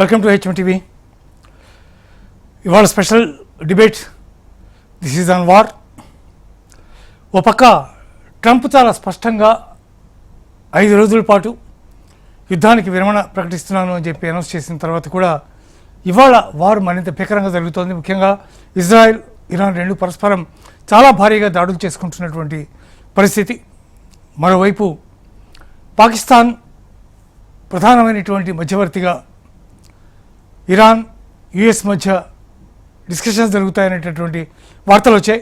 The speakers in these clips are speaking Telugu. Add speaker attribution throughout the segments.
Speaker 1: Welcome to HM TV. ఇవాళ special debate, this is on war. ఓ పక్క ట్రంప్ చాలా స్పష్టంగా 5 రోజుల పాటు యుద్ధానికి విరమణ ప్రకటిస్తున్నాను అని చెప్పి అనౌన్స్ చేసిన తర్వాత కూడా ఇవాళ వారు మరింత భీకరంగా జరుగుతోంది. ముఖ్యంగా ఇజ్రాయెల్, ఇరాన్ రెండు పరస్పరం చాలా భారీగా దాడులు చేసుకుంటున్నటువంటి పరిస్థితి. మరోవైపు పాకిస్తాన్ ప్రధానమైనటువంటి మధ్యవర్తిగా ఇరాన్, యుఎస్ మధ్య డిస్కషన్స్ జరుగుతాయనేటటువంటి వార్తలు వచ్చాయి.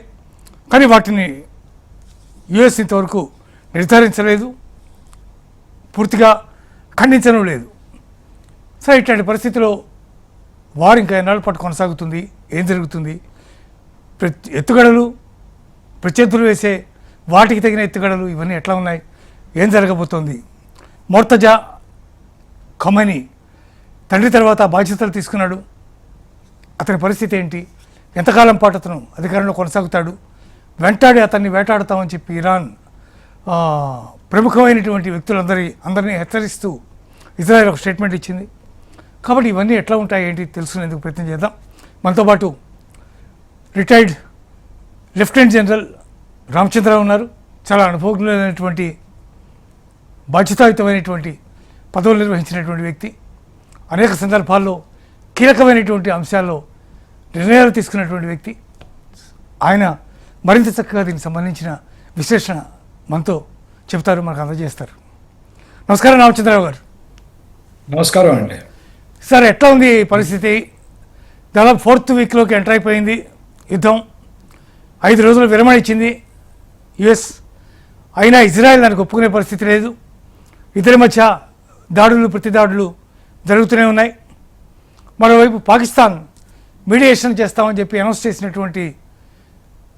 Speaker 1: కానీ వాటిని యుఎస్ ఇంతవరకు నిర్ధారించలేదు, పూర్తిగా ఖండించడం లేదు. సో ఇట్లాంటి పరిస్థితిలో వారు ఇంకా ఎన్నాళ్ళ పాటు కొనసాగుతుంది, ఏం జరుగుతుంది, ఎత్తుగడలు, ప్రత్యర్థులు వేసే వాటికి తగిన ఎత్తుగడలు ఇవన్నీ ఎట్లా ఉన్నాయి, ఏం జరగబోతోంది. మొర్తజా ఖమైనీ తండ్రి తర్వాత బాధ్యతలు తీసుకున్నాడు. అతని పరిస్థితి ఏంటి, ఎంతకాలం పాటు అతను అధికారంలో కొనసాగుతాడు, వెంటాడి అతన్ని వేటాడుతామని చెప్పి ఇరాన్ ప్రముఖమైనటువంటి వ్యక్తులందరినీ హెచ్చరిస్తూ ఇజ్రాయెల్ ఒక స్టేట్మెంట్ ఇచ్చింది. కాబట్టి ఇవన్నీ ఎట్లా ఉంటాయి ఏంటి తెలుసుకునేందుకు ప్రయత్నం చేద్దాం. మనతో పాటు రిటైర్డ్ లెఫ్టినెంట్ జనరల్ రామచంద్రరావు ఉన్నారు. చాలా అనుభవజ్ఞులైనటువంటి, బాధ్యతాయుతమైనటువంటి పదవులు నిర్వహించినటువంటి వ్యక్తి. అనేక సందర్భాల్లో కీలకమైనటువంటి అంశాల్లో నిర్ణయాలు తీసుకున్నటువంటి వ్యక్తి. ఆయన మరింత చక్కగా దీనికి సంబంధించిన విశ్లేషణ మనతో చెబుతారు, మనకు అందజేస్తారు. నమస్కారం రామచంద్రరావు గారు.
Speaker 2: నమస్కారం అండి.
Speaker 1: సార్, ఎట్లా ఉంది పరిస్థితి? దాదాపు 4th వీక్లోకి ఎంటర్ అయిపోయింది యుద్ధం. 5 రోజులు విరమణ ఇచ్చింది యుఎస్. అయినా ఇజ్రాయెల్ దానికి ఒప్పుకునే పరిస్థితి లేదు. ఇద్దరి మధ్య దాడులు, ప్రతి దాడులు జరుగుతూనే ఉన్నాయి. మరోవైపు పాకిస్తాన్ మీడియేషన్ చేస్తామని చెప్పి అనౌన్స్ చేసినటువంటి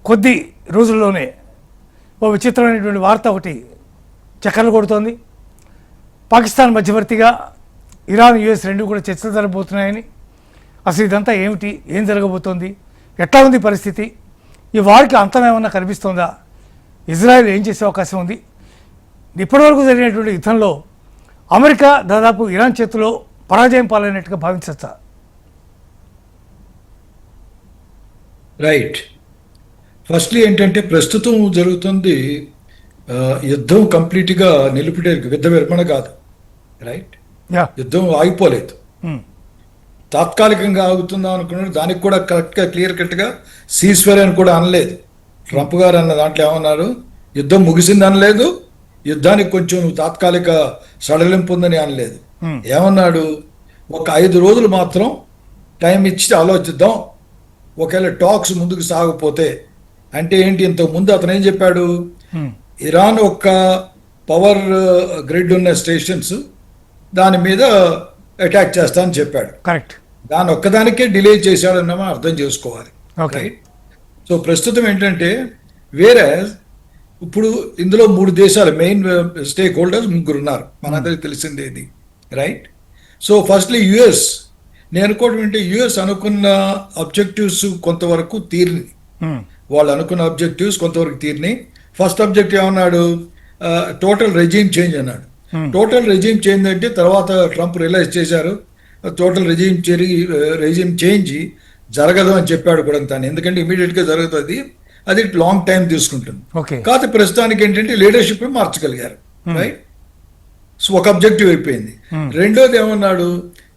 Speaker 1: కొద్ది రోజుల్లోనే ఓ విచిత్రమైనటువంటి వార్త ఒకటి చక్కర్లు కొడుతోంది. పాకిస్తాన్ మధ్యవర్తిగా ఇరాన్, యుఎస్ రెండు కూడా చర్చలు జరగబోతున్నాయని. అసలు ఇదంతా ఏమిటి, ఏం జరగబోతోంది, ఎట్లా ఉంది పరిస్థితి, ఈ వారికి అంతం ఏమన్నా కనిపిస్తోందా, ఇజ్రాయెల్ ఏం చేసే అవకాశం ఉంది? ఇప్పటివరకు జరిగినటువంటి యుద్ధంలో అమెరికా దాదాపు ఇరాన్ చేతిలో పరాజయం పాలైనట్టుగా భావించచ్చా?
Speaker 2: రైట్. ఫస్ట్లీ ఏంటంటే ప్రస్తుతం జరుగుతుంది యుద్ధం కంప్లీట్గా నిలిపిడే, యుద్ధ విరమణ కాదు. రైట్, యుద్ధం ఆగిపోలేదు. తాత్కాలికంగా ఆగుతుందాం అనుకున్నాడు. దానికి కూడా కరెక్ట్గా క్లియర్ కట్గా సీజ్ఫైర్ అని కూడా అనలేదు. ట్రంప్ గారు అన్న దాంట్లో ఏమన్నారు, యుద్ధం ముగిసింది అనలేదు, యుద్ధానికి కొంచెం తాత్కాలిక సడలింపు ఉందని అనలేదు. ఏమన్నాడు, ఒక 5 రోజులు మాత్రం టైం ఇచ్చి ఆలోచిద్దాం, ఒకవేళ టాక్స్ ముందుకు సాగపోతే. అంటే ఏంటి, ఇంతకు ముందు అతను ఏం చెప్పాడు, ఇరాన్ ఒక్క పవర్ గ్రిడ్ ఉన్న స్టేషన్స్ దాని మీద అటాక్ చేస్తా అని చెప్పాడు.
Speaker 1: కరెక్ట్.
Speaker 2: దాని ఒక్కదానికే డిలే చేశాడన్న అర్థం చేసుకోవాలి. రైట్. సో ప్రస్తుతం ఏంటంటే వేరే ఇప్పుడు ఇందులో 3 దేశాలు మెయిన్ స్టేక్ హోల్డర్స్ 3 ఉన్నారు, మనందరికి తెలిసిందే ఇది. రైట్. సో ఫస్ట్లీ యుఎస్, నేను అనుకోవడం ఏంటంటే యుఎస్ అనుకున్న అబ్జెక్టివ్స్ కొంతవరకు తీరినాయి. వాళ్ళు అనుకున్న అబ్జెక్టివ్స్ కొంతవరకు తీరినాయి. ఫస్ట్ అబ్జెక్టివ్ ఏమన్నాడు, టోటల్ రెజీమ్ చేంజ్ అన్నాడు. టోటల్ రెజీమ్ చేంజ్ అంటే తర్వాత ట్రంప్ రియలైజ్ చేశారు టోటల్ రెజీమ్ చేంజ్ జరగదు అని చెప్పాడు కూడా తను. ఎందుకంటే ఇమీడియట్గా జరుగుతుంది, అది లాంగ్ టైం తీసుకుంటుంది. కాకపోతే ప్రస్తుతానికి ఏంటంటే లీడర్షిప్ మార్చగలిగారు. రైట్. సో ఒక అబ్జెక్టివ్ అయిపోయింది. రెండోది ఏమన్నాడు,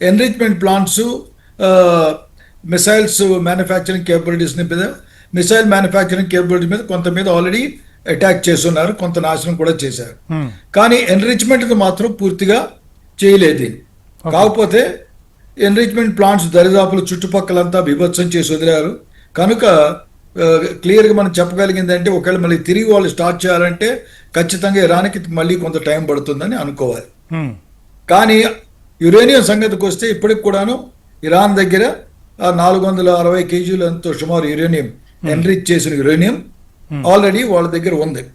Speaker 2: enrichment plants, missiles manufacturing capabilities మీద, మిసైల్ మ్యానుఫ్యాక్చరింగ్ కేపబిలిటీ మీద కొంత మీద ఆల్రెడీ అటాక్ చేస్తున్నారు, కొంత నాశనం కూడా చేశారు. కానీ ఎన్రిచ్మెంట్ మాత్రం పూర్తిగా చేయలేదు. కాకపోతే ఎన్రిచ్మెంట్ ప్లాంట్స్ దరిదాపులు చుట్టుపక్కలంతా బీభత్సం చేసి వదిలారు. కనుక క్లియర్గా మనం చెప్పగలిగింది అంటే ఒకవేళ మళ్ళీ తిరిగి వాళ్ళు స్టార్ట్ చేయాలంటే ఖచ్చితంగా ఇరాన్కి మళ్ళీ కొంత టైం పడుతుందని అనుకోవాలి. కానీ యురేనియం సంగతికి వస్తే ఇప్పటికి కూడాను ఇరాన్ దగ్గర 460 kg ఎంతో సుమారు యురేనియం, ఎన్రిచ్ చేసిన యురేనియం ఆల్రెడీ వాళ్ళ దగ్గర ఉంది.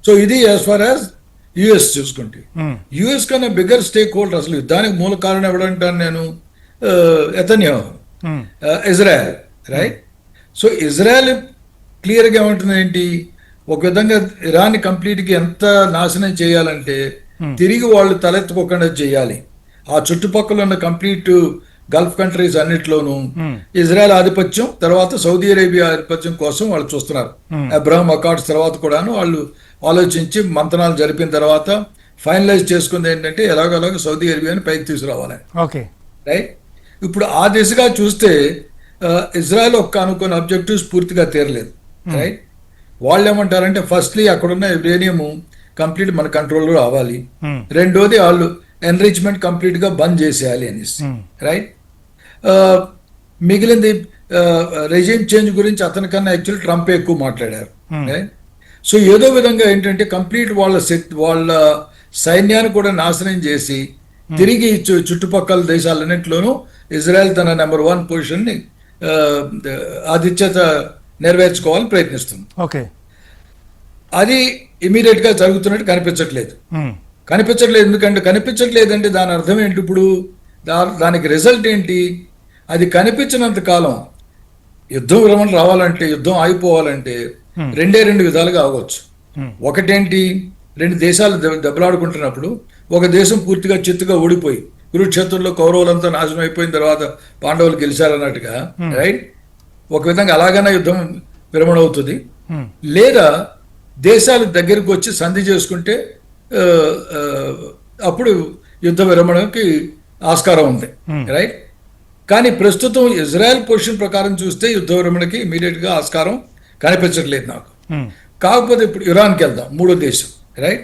Speaker 2: సో ఇది యాజ్ ఫార్ యాజ్ యుఎస్ చూసుకుంటే. యుఎస్ కన్నా బిగ్గర్ స్టేక్ హోల్డర్, అసలు దానికి మూల కారణం ఎవడంటాను నేను, Netanyahu, Israel. Right. So Israel క్లియర్గా ఏమంటుంది ఏంటి, ఒక విధంగా ఇరాన్ కంప్లీట్గా ఎంత నాశనం చేయాలంటే తిరిగి వాళ్ళు తలెత్తుకోకుండా చేయాలి. ఆ చుట్టుపక్కల ఉన్న కంప్లీట్ గల్ఫ్ కంట్రీస్ అన్నిట్లోనూ
Speaker 1: Hmm.
Speaker 2: ఇజ్రాయెల్ ఆధిపత్యం తర్వాత సౌదీ అరేబియా ఆధిపత్యం కోసం వాళ్ళు చూస్తున్నారు. అబ్రహం అకార్డ్స్ తర్వాత కూడాను వాళ్ళు ఆలోచించి మంతనాలు జరిపిన తర్వాత ఫైనలైజ్ చేసుకుంది ఏంటంటే ఎలాగోలాగ సౌదీ అరేబియాని పైకి తీసుకురావాలి,
Speaker 1: ఓకే.
Speaker 2: రైట్? ఇప్పుడు ఆ దిశగా చూస్తే ఇజ్రాయెల్ ఒక్క అనుకున్న ఆబ్జెక్టివ్స్ పూర్తిగా తీరలేదు, రైట్? వాళ్ళు ఏమంటారంటే ఫస్ట్లీ అక్కడున్న యురేనియం కంప్లీట్ మన కంట్రోల్లో రావాలి, రెండోది వాళ్ళు ఎన్రిచ్మెంట్ కంప్లీట్ గా బంద్ చేసేయాలి అనేసి, రైట్? మిగిలింది రెజిమ్ చేంజ్ గురించి అతనికన్నా యాక్చువల్లీ ట్రంప్ ఎక్కువ మాట్లాడారు, రైట్? సో ఏదో విధంగా ఏంటంటే కంప్లీట్ వాళ్ళ సైన్యాన్ని కూడా నాశనం చేసి తిరిగి చుట్టుపక్కల దేశాలన్నింటిలోనూ ఇజ్రాయెల్ తన నెంబర్ 1 పొజిషన్ని ఆధిత్యత నెరవేర్చుకోవాలని ప్రయత్నిస్తుంది.
Speaker 1: ఓకే.
Speaker 2: అది ఇమీడియట్ గా జరుగుతున్నట్టు కనిపించట్లేదు. ఎందుకంటే కనిపించట్లేదంటే దాని అర్థం ఏంటి? ఇప్పుడు దానికి రిజల్ట్ ఏంటి? అది కనిపించినంత కాలం యుద్ధం విరమణ రావాలంటే, యుద్ధం ఆగిపోవాలంటే రెండు విధాలుగా అవ్వచ్చు. ఒకటేంటి, రెండు దేశాలు దెబ్బలాడుకుంటున్నప్పుడు ఒక దేశం పూర్తిగా చిత్తుగా ఓడిపోయి కురుక్షేత్రంలో కౌరవులంతా నాశనం అయిపోయిన తర్వాత పాండవులు గెలిచారన్నట్టుగా, రైట్? ఒక విధంగా అలాగైనా యుద్ధం విరమణ అవుతుంది. లేదా దేశాలు దగ్గరికి వచ్చి సంధి చేసుకుంటే అప్పుడు యుద్ధ విరమణకి ఆస్కారం ఉంది, రైట్? కానీ ప్రస్తుతం ఇజ్రాయెల్ పొజిషన్ ప్రకారం చూస్తే యుద్ధ విరమణకి ఇమీడియట్ గా ఆస్కారం కనిపించట్లేదు నాకు. కాకపోతే ఇప్పుడు ఇరాన్కి వెళ్దాం, మూడో దేశం, రైట్?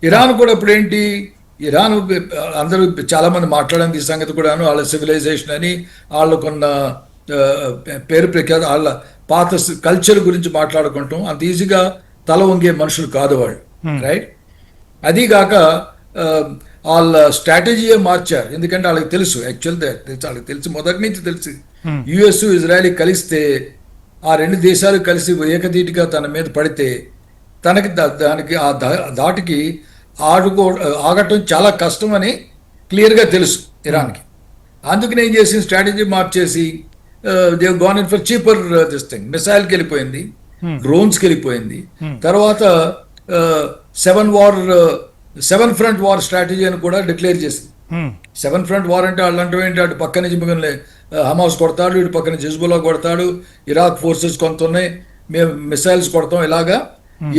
Speaker 2: ఇరాన్ కూడా ఇప్పుడు ఏంటి, ఇరాన్ అందరూ చాలా మంది మాట్లాడడానికి ఈ సంగతి కూడాను, వాళ్ళ సివిలైజేషన్ అని, వాళ్ళకున్న పేరు ప్రఖ్యాత, వాళ్ళ పాత కల్చర్ గురించి మాట్లాడుకుంటాం. అంత ఈజీగా తల వంగే మనుషులు కాదు వాళ్ళు, రైట్? అదీగాక వాళ్ళ స్ట్రాటజీయే మార్చారు. ఎందుకంటే వాళ్ళకి తెలుసు, వాళ్ళకి తెలుసు, మొదటి నుంచి తెలుసు, యుఎస్ ఇజ్రాయెల్ కలిస్తే ఆ రెండు దేశాలు కలిసి ఏకధీటిగా తన మీద పడితే దానికి ఆ దాటికి ఆగటం చాలా కష్టం అని క్లియర్గా తెలుసు ఇరాన్కి. అందుకని ఏం చేసింది, స్ట్రాటజీ మార్చేసి they've gone in for cheaper this thing, మిసైల్కి వెళ్ళిపోయింది, డ్రోన్స్కి వెళ్ళిపోయింది. తర్వాత 7 ఫ్రంట్ వార్ స్ట్రాటజీ అని కూడా డిక్లేర్ చేసింది. 7 ఫ్రంట్ వార్ అంటే వాళ్ళు అంటే ఏంటి, అటు పక్క నుంచి మిగిలిన హమాస్ కొడతాడు, ఇటు పక్కన హిజ్బుల్లా కొడతాడు, ఇరాక్ ఫోర్సెస్ కొంత ఉన్నాయి, మేము మిసైల్స్ కొడతాం, ఇలాగా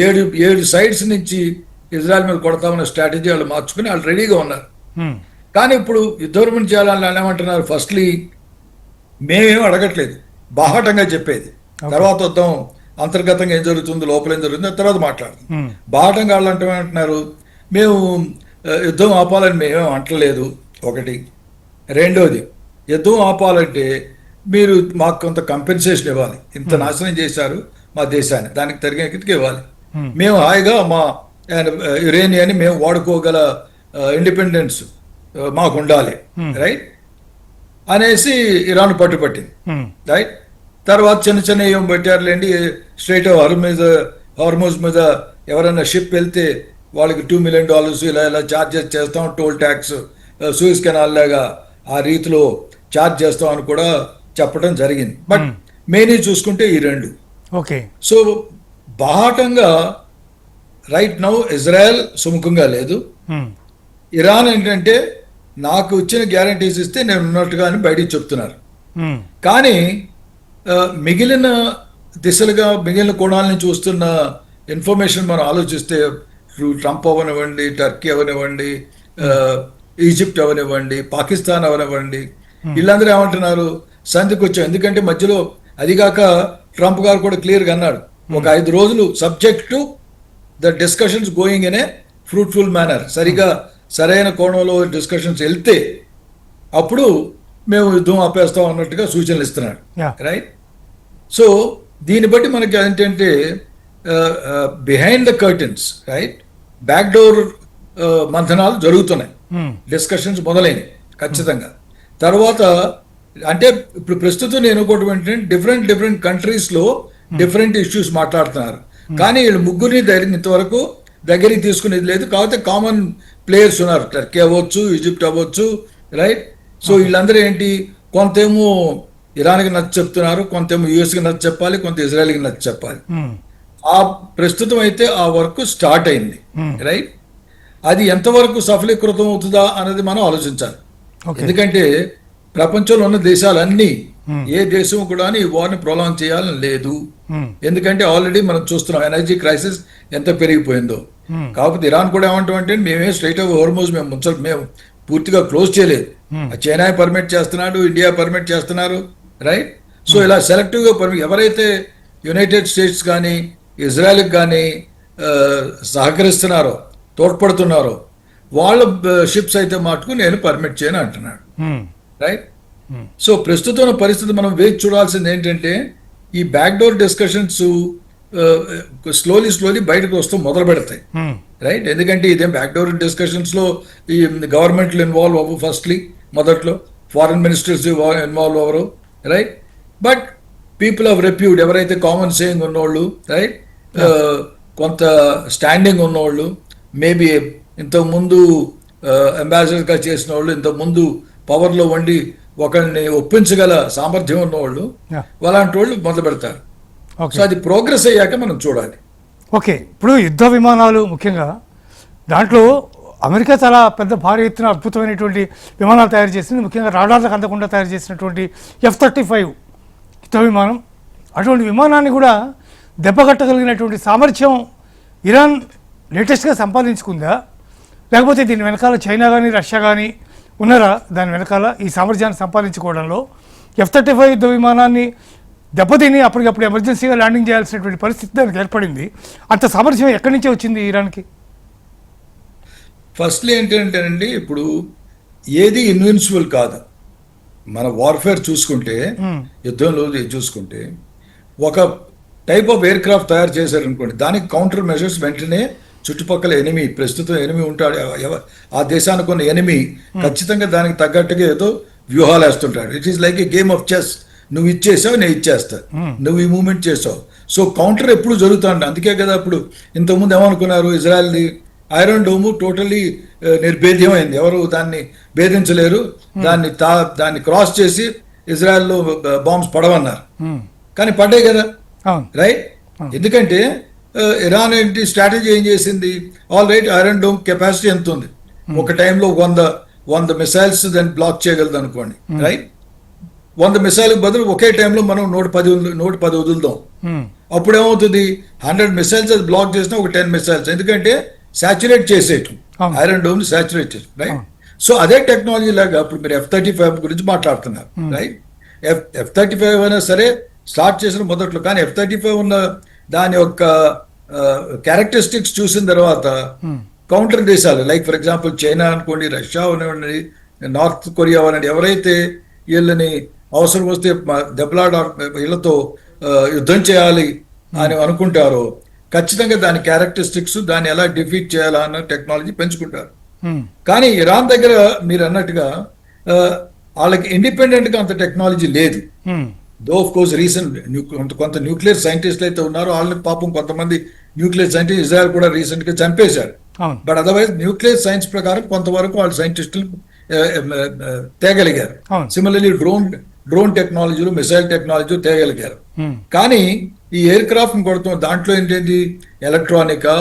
Speaker 2: 7 సైడ్స్ నుంచి ఇజ్రాయెల్ మీద కొడతామన్న స్ట్రాటజీ వాళ్ళు మార్చుకుని వాళ్ళు రెడీగా ఉన్నారు. కానీ ఇప్పుడు యుద్ధవిరమణ చేయాలని వాళ్ళు ఏమంటున్నారు, ఫస్ట్లీ మేమేం అడగట్లేదు, బాహాటంగా చెప్పేది, తర్వాత వద్దాం అంతర్గతంగా ఏం జరుగుతుంది, లోపల ఏం జరుగుతుంది తర్వాత మాట్లాడుతుంది. బాహాటంగా వాళ్ళు అంటే ఏమంటున్నారు, మేము యుద్ధం ఆపాలని మేమేం అంటలేదు, ఒకటి. రెండోది, యుద్ధం ఆపాలంటే మీరు మాకు కొంత కంపెన్సేషన్ ఇవ్వాలి, ఇంత నాశనం చేశారు మా దేశాన్ని, దానికి తగిన ఇవ్వాలి, మేము హాయిగా మా యురేనియాన్ని మేము వాడుకోగల ఇండిపెండెన్స్ మాకు ఉండాలి, రైట్ అనేసి ఇరాన్ పట్టుపట్టింది, రైట్? తర్వాత చిన్న ఏం పెట్టారులేండి, స్ట్రైట్ హార్మోజ్ మీద ఎవరైనా షిప్ వెళ్తే వాళ్ళకి $2 million ఇలా ఛార్జెస్ చేస్తాం, టోల్ ట్యాక్స్, సూయిస్ కెనాల్ లాగా ఆ రీతిలో ఛార్జ్ చేస్తాం అని కూడా చెప్పడం జరిగింది. బట్ మెయిన్ చూసుకుంటే ఈ రెండు.
Speaker 1: ఓకే.
Speaker 2: సో బాహాటంగా రైట్ నౌ ఇజ్రాయెల్ సుముఖంగా లేదు. ఇరాన్ ఏంటంటే నాకు ఇచ్చిన గ్యారంటీస్ ఇస్తే నేను ఉన్నట్టుగా అని బయటికి చెప్తున్నారు. కానీ మిగిలిన దిశలుగా మిగిలిన కోణాల నుంచి వస్తున్న ఇన్ఫర్మేషన్ మనం ఆలోచిస్తే ట్రంప్ అవనివ్వండి, టర్కీ అవనివ్వండి, ఈజిప్ట్ అవనివ్వండి, పాకిస్తాన్ అవనివ్వండి, వీళ్ళందరూ ఏమంటున్నారు, సంధికి వచ్చాం. ఎందుకంటే మధ్యలో అదిగాక ట్రంప్ గారు కూడా క్లియర్గా అన్నాడు, ఒక 5 రోజులు subject to the discussions going in a fruitful manner, సరైన కోణంలో డిస్కషన్స్ వెళ్తే అప్పుడు మేము యుద్ధం ఆపేస్తాం అన్నట్టుగా సూచనలు ఇస్తున్నాడు, రైట్? సో దీన్ని బట్టి మనకి ఏంటంటే behind the curtains, right, back door మంథనాలు జరుగుతున్నాయి, డిస్కషన్స్ మొదలైనవి ఖచ్చితంగా. తర్వాత అంటే ఇప్పుడు ప్రస్తుతం నేను ఒకటి ఏంటంటే డిఫరెంట్ కంట్రీస్లో డిఫరెంట్ ఇష్యూస్ మాట్లాడుతున్నారు, కానీ వీళ్ళు ముగ్గురిని ఇంతవరకు దగ్గరికి తీసుకునేది లేదు. కాకపోతే కామన్ ప్లేయర్స్ ఉన్నారు, టర్కీ అవ్వచ్చు, ఈజిప్ట్ అవ్వచ్చు, రైట్? సో వీళ్ళందరూ ఏంటి, కొంతేమో ఇరాన్కి నచ్చ చెప్తున్నారు, కొంతేమో యుఎస్కి నచ్చ చెప్పాలి, కొంత ఇజ్రాయెల్కి నచ్చ చెప్పాలి. ఆ ప్రస్తుతం అయితే ఆ వర్క్ స్టార్ట్ అయింది, రైట్? అది ఎంతవరకు సఫలీకృతం అవుతుందా అనేది మనం ఆలోచించాలి.
Speaker 1: ఓకే.
Speaker 2: ఎందుకంటే ప్రపంచంలో ఉన్న దేశాలన్నీ ఏ దేశం కూడా ఈ వార్ని ప్రొలాంగ్ చేయాలని లేదు. ఎందుకంటే ఆల్రెడీ మనం చూస్తున్నాం ఎనర్జీ క్రైసిస్ ఎంత పెరిగిపోయిందో. కాకపోతే ఇరాన్ కూడా ఏమంటామంటే మేమే స్ట్రైట్ ఆఫ్ హోర్మోజ్ మేము పూర్తిగా క్లోజ్ చేయలేదు. చైనా పర్మిట్ చేస్తున్నాడు, ఇండియా పర్మిట్ చేస్తున్నారు, రైట్? సో ఇలా సెలెక్టివ్గా పర్మిట్, ఎవరైతే యునైటెడ్ స్టేట్స్ కానీ ఇజ్రాయెల్ కానీ సహకరిస్తున్నారో, తోడ్పడుతున్నారో వాళ్ళ షిప్స్ అయితే మటుకు నేను పర్మిట్ చేయను అంటున్నాడు, రైట్? సో ప్రస్తుతం పరిస్థితి మనం వేచి చూడాల్సింది ఏంటంటే ఈ బ్యాక్డోర్ డిస్కషన్స్ స్లోలీ బయటకు వస్తూ మొదలు పెడతాయి, రైట్? ఎందుకంటే ఇదేం బ్యాక్డోర్ డిస్కషన్స్ లో ఈ గవర్నమెంట్లు ఇన్వాల్వ్ అవ్వవు. ఫస్ట్లీ మొదట్లో ఫారిన్ మినిస్టర్స్ ఇన్వాల్వ్ అవ్వరు, right? But people of repute, ఎవరైతే కామన్ సేయింగ్ ఉన్నోళ్ళు, రైట్, కొంత స్టాండింగ్ ఉన్నోళ్ళు, మేబీ ఇంతకుముందు అంబాసిడర్గా చేసిన వాళ్ళు, ఇంతకుముందు పవర్లో ఉండి ఒకరిని ఒప్పించగల సామర్థ్యం ఉన్నవాళ్ళు, అలాంటి వాళ్ళు మొదలు పెడతారు. సో అది ప్రోగ్రెస్ అయ్యాక మనం చూడాలి.
Speaker 1: ఓకే, ఇప్పుడు యుద్ధ విమానాలు ముఖ్యంగా దాంట్లో అమెరికా చాలా పెద్ద భారీ ఎత్తున అద్భుతమైనటువంటి విమానాలు తయారు చేసింది. ముఖ్యంగా రాడార్లకు అందకుండా తయారు చేసినటువంటి F-35 యుద్ధ విమానం. అటువంటి విమానాన్ని కూడా దెబ్బగట్టగలిగినటువంటి సామర్థ్యం ఇరాన్ లేటెస్ట్గా సంపాదించుకుందా, లేకపోతే దీని వెనకాల చైనా కానీ రష్యా కానీ ఉన్నారా దాని వెనకాల ఈ సామర్థ్యాన్ని సంపాదించుకోవడంలో? F-35 యుద్ధ విమానాన్ని దెబ్బతిని అప్పటికప్పుడు ఎమర్జెన్సీగా ల్యాండింగ్ చేయాల్సినటువంటి పరిస్థితి దానికి ఏర్పడింది. అంత సామర్థ్యం ఎక్కడి నుంచి వచ్చింది ఇరాన్కి?
Speaker 2: ఫస్ట్లీ ఏంటంటేనండి, ఇప్పుడు ఏది ఇన్విన్సిబుల్ కాదు. మన వార్ఫేర్ చూసుకుంటే, యుద్ధంలో చూసుకుంటే, ఒక టైప్ ఆఫ్ ఎయిర్ క్రాఫ్ట్ తయారు చేశారనుకోండి, దానికి కౌంటర్ మెజర్స్ వెంటనే చుట్టుపక్కల ఎనిమి, ప్రస్తుతం ఎనిమి ఉంటాడు, ఆ దేశానికి ఉన్న ఎనిమి ఖచ్చితంగా దానికి తగ్గట్టుగా ఏదో వ్యూహాలు వేస్తుంటాడు. It is like a game of chess. నువ్వు ఇచ్చేసావు, నేను ఇచ్చేస్తా, నువ్వు ఈ మూమెంట్ చేసావు. సో కౌంటర్ ఎప్పుడు జరుగుతుంది. అందుకే కదా ఇప్పుడు ఇంతకుముందు ఏమనుకున్నారు, ఇజ్రాయెల్ది ఐరన్ డోము టోటల్లీ నిర్భేద్యం అయింది, ఎవరు దాన్ని భేదించలేరు, దాన్ని క్రాస్ చేసి ఇజ్రాయెల్లో బాంబ్స్ పడవన్నారు. కానీ పడ్డాయి కదా, రైట్? ఎందుకంటే ఇరాన్ ఏంటి స్ట్రాటజీ ఏం చేసింది, all right, iron dome capacity ఎంత ఉంది, ఒక టైంలో 100 మిసైల్స్ దాన్ని బ్లాక్ చేయగలదు అనుకోండి, రైట్? 100 మిసైల్ బదులు ఒకే టైంలో మనం 110 వదులుదాం. అప్పుడు ఏమవుతుంది, 100 మిసైల్స్ అది బ్లాక్ చేసినా ఒక 10 మిసైల్స్, ఎందుకంటే సాచురేట్ చేసేయటం, ఐరన్ డోమ్ ని సాచురేట్ చేయటం, రైట్? సో అదే టెక్నాలజీ లాగా ఇప్పుడు మీరు F-35 గురించి మాట్లాడుతున్నారు, రైట్? F-35 అయినా సరే స్టార్ట్ చేసిన మొదట్లో, కానీ F-35 ఉన్న దాని యొక్క క్యారెక్టరిస్టిక్స్ చూసిన తర్వాత కౌంటర్ దేశాలు లైక్ ఫర్ ఎగ్జాంపుల్ చైనా అనుకోండి, రష్యా అనండి, నార్త్ కొరియా అనండి, ఎవరైతే వీళ్ళని అవసరం వస్తే దెబ్బలాడ వీళ్ళతో యుద్ధం చేయాలి అని అనుకుంటారో ఖచ్చితంగా దాని క్యారెక్టరిస్టిక్స్, దాన్ని ఎలా డిఫీట్ చేయాలా అన్న టెక్నాలజీ పెంచుకుంటారు. కానీ ఇరాన్ దగ్గర మీరు అన్నట్టుగా వాళ్ళకి ఇండిపెండెంట్ గా అంత టెక్నాలజీ లేదు. దో ఆఫ్ కోర్స్ రీసెంట్ కొంత న్యూక్లియర్ సైంటిస్టులు అయితే ఉన్నారో వాళ్ళని పాపం కొంతమంది న్యూక్లియర్ సైంటిస్ట్ ఇజ్రాయెల్ కూడా రీసెంట్ గా చంపేశారు. బట్ అదర్వైజ్ న్యూక్లియర్ సైన్స్ ప్రకారం కొంతవరకు వాళ్ళ సైంటిస్టులు తేగలిగారు. సిమిలర్లీ డ్రోన్ టెక్నాలజీలు, మిసైల్ టెక్నాలజీ తేగలిగారు. కానీ ఈ ఎయిర్ క్రాఫ్ట్ ని కొడుతున్న దాంట్లో ఏంటి, ఎలక్ట్రానికా,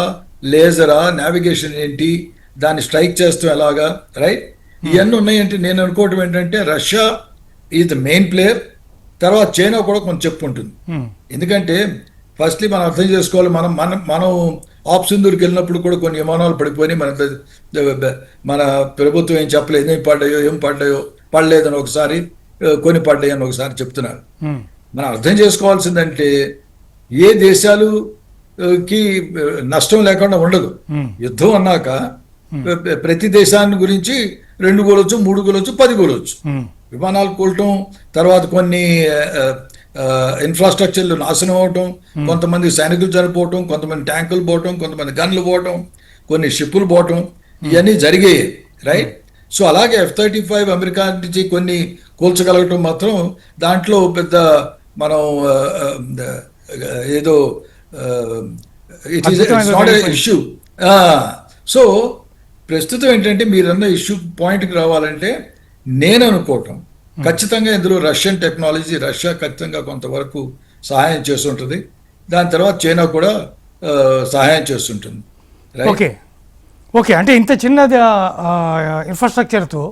Speaker 2: లేజరా, నావిగేషన్ ఏంటి, దాన్ని స్ట్రైక్ చేస్తూ ఎలాగా, రైట్? ఇవన్నీ ఉన్నాయంటే నేను అనుకోవటం ఏంటంటే Russia is the main player, తర్వాత చైనా కూడా కొంచెం చెప్పు ఉంటుంది. ఎందుకంటే ఫస్ట్లీ మనం అర్థం చేసుకోవాలి, మనం ఆప్సిందూర్కి వెళ్ళినప్పుడు కూడా కొన్ని విమానాలు పడిపోయి మన ప్రభుత్వం ఏం చెప్పలేదు, ఏం పడ్డాయో పడలేదని ఒకసారి, కొన్ని పడ్డాయని ఒకసారి చెప్తున్నారు. మనం అర్థం చేసుకోవాల్సిందంటే ఏ దేశాలుకి నష్టం లేకుండా ఉండదు. యుద్ధం అన్నాక ప్రతి దేశాన్ని గురించి 2 కూలొచ్చు, 3 కూలొచ్చు, 10 కూలొచ్చు. విమానాలు కూలటం, తర్వాత కొన్ని ఇన్ఫ్రాస్ట్రక్చర్లు నాశనం అవటం, కొంతమంది సైనికులు చనిపోవటం, కొంతమంది ట్యాంకులు పోవటం, కొంతమంది గన్లు పోవటం, కొన్ని షిప్పులు పోవటం, ఇవన్నీ జరిగాయి, రైట్? సో అలాగే F-35 అమెరికా నుంచి కొన్ని కూల్చగలగటం మాత్రం దాంట్లో పెద్ద మనం ఏదో it is not a issue. So ప్రస్తుతం ఏంటంటే మీరన్న ఇష్యూ పాయింట్కి రావాలంటే నేను అనుకోవటం ఖచ్చితంగా ఇందులో రష్యన్ టెక్నాలజీ, రష్యా ఖచ్చితంగా కొంతవరకు సహాయం చేస్తుంటుంది. దాని తర్వాత చైనా కూడా సహాయం చేస్తుంటుంది.
Speaker 1: ఓకే, ఓకే, అంటే ఇంత చిన్నది ఇన్ఫ్రాస్ట్రక్చర్తో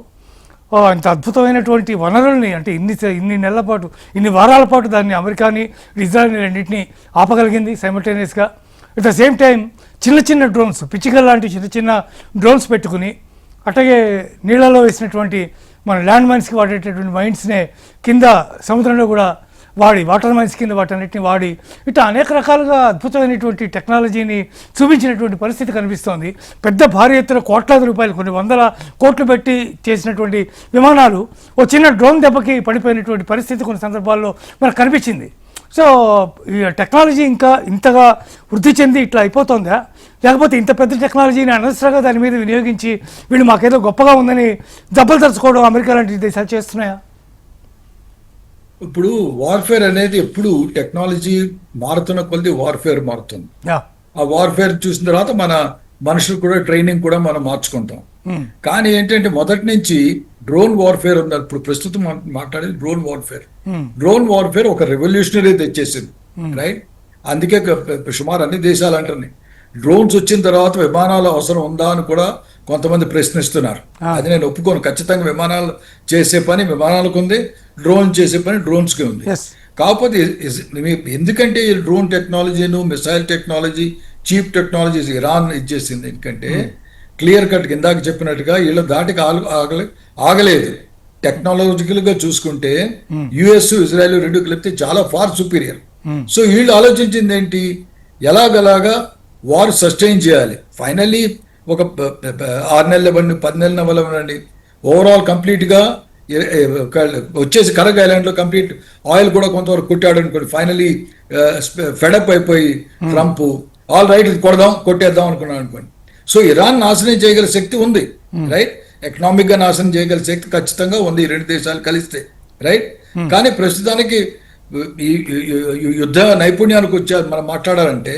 Speaker 1: ఇంత అద్భుతమైనటువంటి వనరుల్ని, అంటే ఇన్ని నెలల పాటు, ఇన్ని వారాల పాటు దాన్ని అమెరికాని, ఇజ్రాయెల్ని రెండింటిని ఆపగలిగింది సైమల్టేనియస్గా. అట్ ద సేమ్ టైం చిన్న చిన్న డ్రోన్స్, పిచ్చికల్ లాంటి చిన్న చిన్న డ్రోన్స్ పెట్టుకుని, అట్లాగే నీళ్ళలో వేసినటువంటి మన ల్యాండ్ మైన్స్కి వాడేటటువంటి మైన్స్నే కింద సముద్రంలో కూడా వాడి, వాటర్ మైన్స్ కింద వాటన్నిటిని వాడి, ఇట్లా అనేక రకాలుగా అద్భుతమైనటువంటి టెక్నాలజీని చూపించినటువంటి పరిస్థితి కనిపిస్తోంది. పెద్ద భారీ ఎత్తున కోట్లాది రూపాయలు, కొన్ని వందల కోట్లు పెట్టి చేసినటువంటి విమానాలు ఓ చిన్న డ్రోన్ దెబ్బకి పడిపోయినటువంటి పరిస్థితి కొన్ని సందర్భాల్లో మనకు కనిపించింది. సో ఈ టెక్నాలజీ ఇంకా ఇంతగా వృద్ధి చెంది ఇట్లా అయిపోతుందా, లేకపోతే ఇంత పెద్ద టెక్నాలజీని అనవసరంగా దాని మీద వినియోగించి వీళ్ళు మాకేదో గొప్పగా ఉందని దెబ్బలు తరుచుకోవడం అమెరికా లాంటి దేశాలు చేస్తున్నాయా?
Speaker 2: ఇప్పుడు వార్ఫేర్ అనేది ఎప్పుడు టెక్నాలజీ మారుతున్న కొద్ది వార్ఫేర్ మారుతుంది. ఆ వార్ఫేర్ చూసిన తర్వాత మన మనుషులు కూడా ట్రైనింగ్ కూడా మనం మార్చుకుంటాం. కానీ ఏంటంటే మొదటి నుంచి డ్రోన్ వార్ఫేర్ ఉంది. ఇప్పుడు ప్రస్తుతం మాట్లాడేది డ్రోన్ వార్ఫేర్. డ్రోన్ వార్ఫేర్ ఒక రెవల్యూషనరీ తెచ్చేసింది, రైట్? అందుకే సుమారు అన్ని దేశాలు అంటున్నాయి డ్రోన్స్ వచ్చిన తర్వాత విమానాలు అవసరం ఉందా అని కూడా కొంతమంది ప్రశ్నిస్తున్నారు. అది నేను ఒప్పుకోను. ఖచ్చితంగా విమానాలు చేసే పని విమానాలకు ఉంది, డ్రోన్ చేసే పని డ్రోన్స్కి ఉంది. కాకపోతే ఎందుకంటే ఈ డ్రోన్ టెక్నాలజీను, missile technology, cheap technology Iran ఇచ్చేసింది. ఎందుకంటే క్లియర్ కట్ ఇందాక చెప్పినట్టుగా వీళ్ళ దాటికి ఆగలేదు. టెక్నాలజికల్ గా చూసుకుంటే యుఎస్, ఇజ్రాయెల్ రెండు కలిపితే చాలా ఫార్ సుపీరియర్. సో వీళ్ళు ఆలోచించింది ఏంటి, ఎలాగలాగా వార్ సస్టైన్ చేయాలి. ఫైనల్లీ ఒక 6 నెలల ఇవ్వండి, 10 నెలల ఇవ్వండి, ఓవరాల్ కంప్లీట్గా వచ్చేసి కరగ్ ఐలాండ్లో కంప్లీట్ ఆయిల్ కూడా కొంతవరకు కొట్టాడు అనుకోండి. ఫైనలీ ఫెడప్ అయిపోయి ట్రంప్ ఆల్ రైట్ ఇది కొట్టేద్దాం అనుకున్నాడు అనుకోండి. సో ఇరాన్ నాశనం చేయగల శక్తి ఉంది, రైట్? ఎకనామిక్ గా నాశనం చేయగల శక్తి ఖచ్చితంగా ఉంది ఈ రెండు దేశాలు కలిస్తే, రైట్? కానీ ప్రస్తుతానికి ఈ యుద్ధ నైపుణ్యానికి వచ్చారు మనం మాట్లాడాలంటే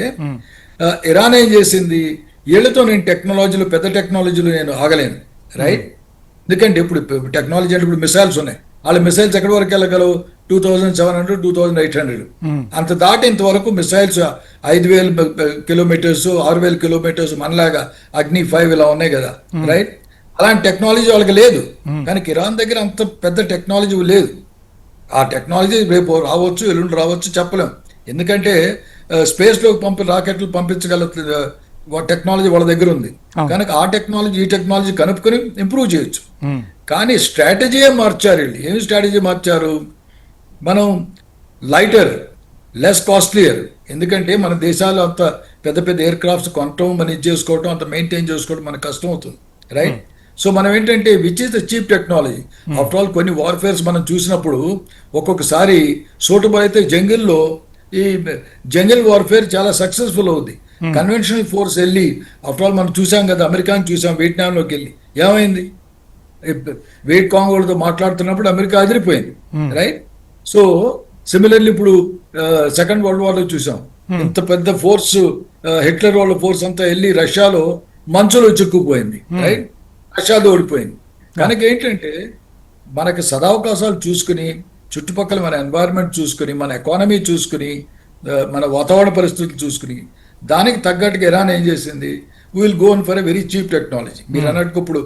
Speaker 2: ఇరాన్ ఏం చేసింది, వీళ్ళతో నేను టెక్నాలజీలు, పెద్ద టెక్నాలజీలు నేను ఆగలేను, రైట్? ఎందుకంటే ఇప్పుడు టెక్నాలజీ అంటే ఇప్పుడు మిసైల్స్ ఉన్నాయి. వాళ్ళ మిసైల్స్ ఎక్కడి వరకు వెళ్ళగలవు? 2700, 2800 అంత దాటి ఇంతవరకు మిసైల్స్ 5000 కిలోమీటర్స్, 6000 కిలోమీటర్స్ మనలాగా అగ్ని 5 ఇలా ఉన్నాయి కదా, రైట్? అలాంటి టెక్నాలజీ వాళ్ళకి లేదు. కానీ ఇరాన్ దగ్గర అంత పెద్ద టెక్నాలజీ లేదు. ఆ టెక్నాలజీ రేపు రావచ్చు, ఎల్లుండి రావచ్చు, చెప్పలేం. ఎందుకంటే స్పేస్లోకి రాకెట్లు పంపించగల టెక్నాలజీ వాళ్ళ దగ్గర ఉంది. కనుక ఆ టెక్నాలజీ ఈ టెక్నాలజీ కనుక్కొని ఇంప్రూవ్ చేయొచ్చు. కానీ స్ట్రాటజీయే మార్చారు వీళ్ళు. ఏమి స్ట్రాటజీ మార్చారు? మనం లైటర్, లెస్ కాస్ట్లియర్. ఎందుకంటే మన దేశాలు అంత పెద్ద పెద్ద ఎయిర్ క్రాఫ్ట్స్ కొనటం, మనం ఇది చేసుకోవటం, అంత మెయింటైన్ చేసుకోవడం మనకు కష్టం అవుతుంది, రైట్? సో మనం ఏంటంటే which is the cheap technology. After all కొన్ని వార్ఫేర్స్ మనం చూసినప్పుడు ఒక్కొక్కసారి సూటబుల్ అయితే జంగిల్లో ఈ జంగిల్ వార్ఫేర్ చాలా సక్సెస్ఫుల్ అవుతుంది. కన్వెన్షనల్ ఫోర్స్ వెళ్ళి ఆఫ్టర్ ఆల్ మనం చూసాం కదా, అమెరికాని చూసాం, వియట్నాంలోకి వెళ్ళి ఏమైంది? వెయిట్ కాంగోలతో మాట్లాడుతున్నప్పుడు అమెరికా అదిరిపోయింది, రైట్? సో సిమిలర్లీ ఇప్పుడు సెకండ్ వరల్డ్ వార్లో చూసాం, ఇంత పెద్ద ఫోర్స్ హిట్లర్ వాళ్ళ ఫోర్స్ అంతా వెళ్ళి రష్యాలో మంచులో చిక్కుపోయింది, రైట్? రష్యాతో ఓడిపోయింది. కనుక ఏంటంటే మనకి సదావకాశాలు చూసుకుని, చుట్టుపక్కల మన ఎన్వైరన్మెంట్ చూసుకుని, మన ఎకానమీ చూసుకుని, మన వాతావరణ పరిస్థితులు చూసుకుని, దానికి తగ్గట్టుగా ఇరాన్ ఏం చేసింది, will go for a very cheap technology. మీరు అన్నట్టు ఇప్పుడు